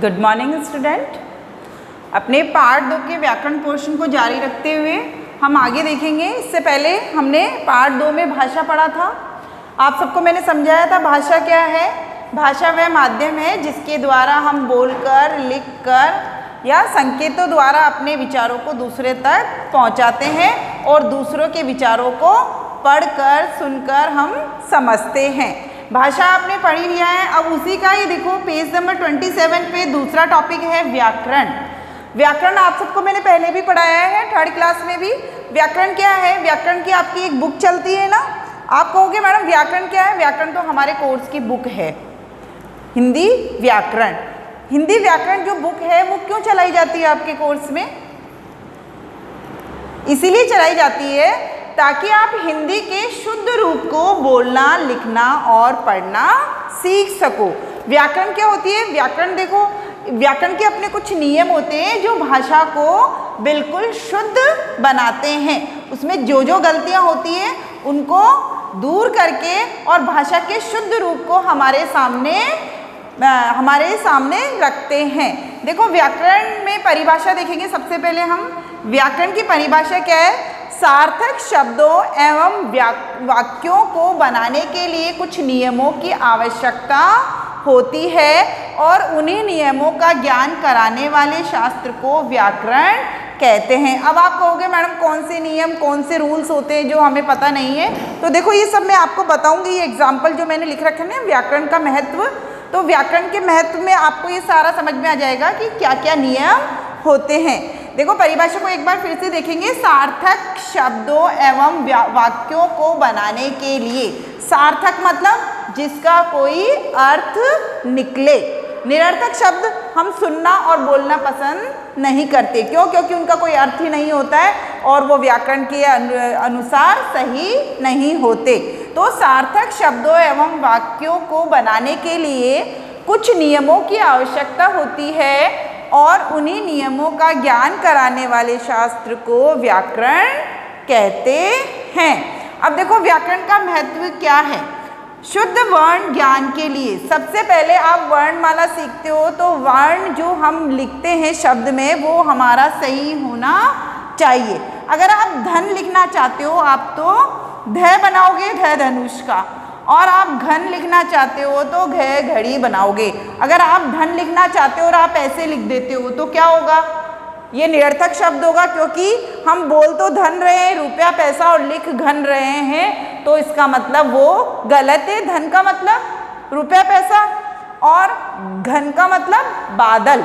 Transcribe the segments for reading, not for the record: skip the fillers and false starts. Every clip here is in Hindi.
Good morning student. अपने पार्ट 2 के व्याकरण पोर्शन को जारी रखते हुए हम आगे देखेंगे। इससे पहले हमने पार्ट 2 में भाषा पढ़ा था। आप सबको मैंने समझाया था भाषा क्या है। भाषा वह माध्यम है जिसके द्वारा हम बोलकर, लिखकर या संकेतों द्वारा अपने विचारों को दूसरे तक पहुंचाते हैं और दूसरों के विचारों को पढ़कर, सुनकर हम समझते हैं। भाषा आपने पढ़ी लिया है। अब उसी का ये देखो पेज नंबर 27 पे दूसरा टॉपिक है व्याकरण। व्याकरण आप सबको मैंने पहले भी पढ़ाया है, 3rd क्लास में भी। व्याकरण क्या है? व्याकरण की आपकी एक बुक चलती है ना। आप कहोगे मैडम व्याकरण क्या है? व्याकरण तो हमारे कोर्स की बुक है, हिंदी व्याकरण। हिंदी व्याकरण जो बुक है वो क्यों चलाई जाती है आपके कोर्स में? इसीलिए चलाई जाती है ताकि आप हिंदी के शुद्ध रूप को बोलना, लिखना और पढ़ना सीख सको। व्याकरण क्या होती है? व्याकरण देखो, व्याकरण के अपने कुछ नियम होते हैं जो भाषा को बिल्कुल शुद्ध बनाते हैं। उसमें जो जो गलतियां होती हैं उनको दूर करके और भाषा के शुद्ध रूप को हमारे सामने रखते हैं। देखो व्याकरण में परिभाषा देखेंगे। सबसे पहले हम व्याकरण की परिभाषा क्या है? सार्थक शब्दों एवं वाक्यों को बनाने के लिए कुछ नियमों की आवश्यकता होती है और उन्हीं नियमों का ज्ञान कराने वाले शास्त्र को व्याकरण कहते हैं। अब आप कहोगे मैडम कौन से नियम, कौन से रूल्स होते हैं जो हमें पता नहीं है? तो देखो ये सब मैं आपको बताऊंगी। ये एग्जाम्पल जो मैंने लिख रखे हैं ना, व्याकरण का महत्व, तो व्याकरण के महत्व में आपको ये सारा समझ में आ जाएगा कि क्या क्या नियम होते हैं। देखो परिभाषा को एक बार फिर से देखेंगे। सार्थक शब्दों एवं वाक्यों को बनाने के लिए, सार्थक मतलब जिसका कोई अर्थ निकले। निरर्थक शब्द हम सुनना और बोलना पसंद नहीं करते। क्यों? क्योंकि उनका कोई अर्थ ही नहीं होता है और वो व्याकरण के अनुसार सही नहीं होते। तो सार्थक शब्दों एवं वाक्यों को बनाने के लिए कुछ नियमों की आवश्यकता होती है और उन्हीं नियमों का ज्ञान कराने वाले शास्त्र को व्याकरण कहते हैं। अब देखो व्याकरण का महत्व क्या है। शुद्ध वर्ण ज्ञान के लिए सबसे पहले आप वर्णमाला सीखते हो तो वर्ण जो हम लिखते हैं शब्द में वो हमारा सही होना चाहिए। अगर आप धन लिखना चाहते हो आप तो ध बनाओगे, ध धनुष का, और आप घन लिखना चाहते हो तो घ घड़ी बनाओगे। अगर आप धन लिखना चाहते हो और आप ऐसे लिख देते हो तो क्या होगा? ये निरर्थक शब्द होगा, क्योंकि हम बोल तो धन रहे हैं, रुपया पैसा, और लिख घन रहे हैं, तो इसका मतलब वो गलत है। धन का मतलब रुपया पैसा और घन का मतलब बादल।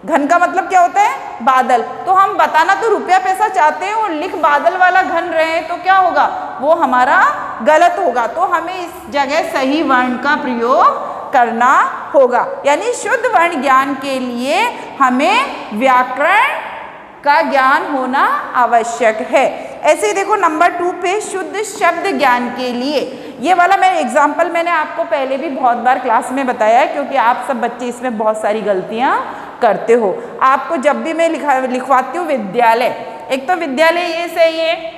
घन का मतलब क्या होता है? बादल। तो हम बताना तो रुपया पैसा चाहते हैं और लिख बादल वाला घन रहे हैं, तो क्या होगा? वो हमारा गलत होगा। तो हमें इस जगह सही वर्ण का प्रयोग करना होगा। यानी शुद्ध वर्ण ज्ञान के लिए हमें व्याकरण का ज्ञान होना आवश्यक है। ऐसे ही देखो नंबर 2 पे शुद्ध शब्द ज्ञान के लिए, ये वाला एग्जाम्पल मैंने आपको पहले भी बहुत बार क्लास में बताया है, क्योंकि आप सब बच्चे इसमें बहुत सारी गलतियां करते हो। आपको जब भी मैं लिखवाती हूँ विद्यालय, एक तो विद्यालय ये सही है,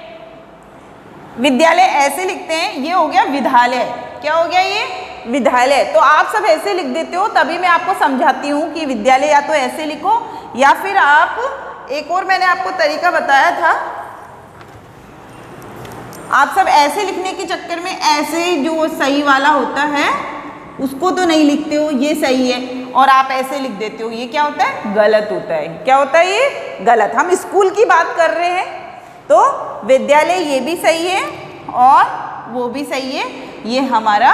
विद्यालय ऐसे लिखते हैं, ये हो गया विद्यालय। क्या हो गया? ये विद्यालय। तो आप सब ऐसे लिख देते हो, तभी मैं आपको समझाती हूँ कि विद्यालय या तो ऐसे लिखो या फिर आप, एक और मैंने आपको तरीका बताया था, आप सब ऐसे लिखने के चक्कर में ऐसे जो सही वाला होता है उसको तो नहीं लिखते हो, ये सही है, और आप ऐसे लिख देते हो, ये क्या होता है? गलत होता है। क्या होता है? ये गलत। हम स्कूल की बात कर रहे हैं तो विद्यालय ये भी सही है और वो भी सही है, ये हमारा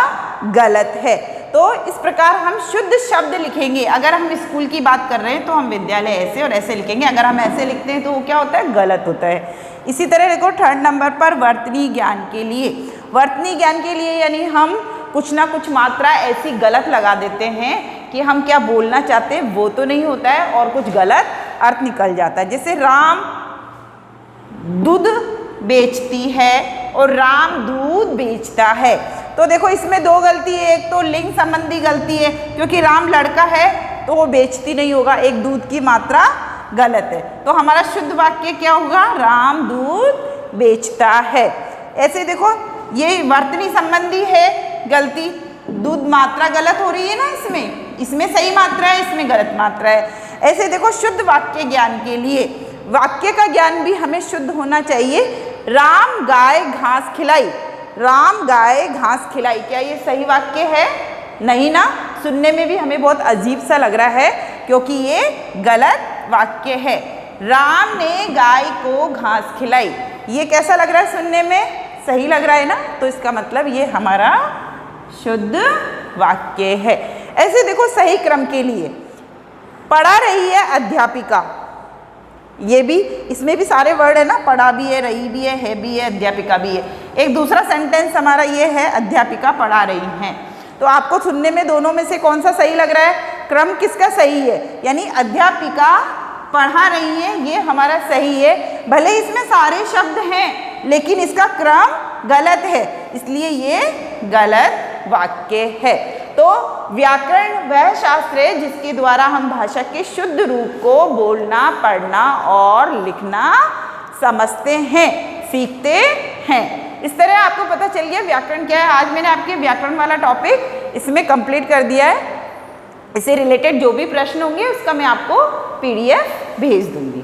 गलत है। तो इस प्रकार हम शुद्ध शब्द लिखेंगे। अगर हम स्कूल की बात कर रहे हैं तो हम विद्यालय ऐसे और ऐसे लिखेंगे। अगर हम ऐसे लिखते हैं तो वो क्या होता है? गलत होता है। इसी तरह देखो 3rd नंबर पर वर्तनी ज्ञान के लिए। वर्तनी ज्ञान के लिए यानी हम कुछ ना कुछ मात्रा ऐसी गलत लगा देते हैं कि हम क्या बोलना चाहते हैं वो तो नहीं होता है और कुछ गलत अर्थ निकल जाता है। जैसे राम दूध बेचती है और राम दूध बेचता है। तो देखो इसमें 2 गलती है। एक तो लिंग संबंधी गलती है, क्योंकि राम लड़का है तो वो बेचती नहीं होगा, एक दूध की मात्रा गलत है। तो हमारा शुद्ध वाक्य क्या होगा? राम दूध बेचता है। ऐसे देखो ये वर्तनी संबंधी है गलती, दूध मात्रा गलत हो रही है ना, इसमें सही मात्रा है, इसमें गलत मात्रा है। ऐसे देखो शुद्ध वाक्य ज्ञान के लिए, वाक्य का ज्ञान भी हमें शुद्ध होना चाहिए। राम गाय घास खिलाई, राम गाय घास खिलाई, क्या ये सही वाक्य है? नहीं ना, सुनने में भी हमें बहुत अजीब सा लग रहा है क्योंकि ये गलत वाक्य है। राम ने गाय को घास खिलाई, ये कैसा लग रहा है सुनने में? सही लग रहा है ना, तो इसका मतलब ये हमारा शुद्ध वाक्य है। ऐसे देखो सही क्रम के लिए, पढ़ा रही है अध्यापिका, ये भी, इसमें भी सारे वर्ड है ना, पढ़ा भी है, रही भी है भी है, अध्यापिका भी है। एक दूसरा सेंटेंस हमारा ये है, अध्यापिका पढ़ा रही हैं। तो आपको सुनने में दोनों में से कौन सा सही लग रहा है? क्रम किसका सही है? यानी अध्यापिका पढ़ा रही है, ये हमारा सही है। भले इसमें सारे शब्द हैं लेकिन इसका क्रम गलत है, इसलिए ये गलत वाक्य है। तो व्याकरण वह शास्त्र है जिसके द्वारा हम भाषा के शुद्ध रूप को बोलना, पढ़ना और लिखना समझते हैं, सीखते हैं। इस तरह आपको पता चल गया व्याकरण क्या है। आज मैंने आपके व्याकरण वाला टॉपिक इसमें कंप्लीट कर दिया है। इससे रिलेटेड जो भी प्रश्न होंगे उसका मैं आपको PDF भेज दूंगी।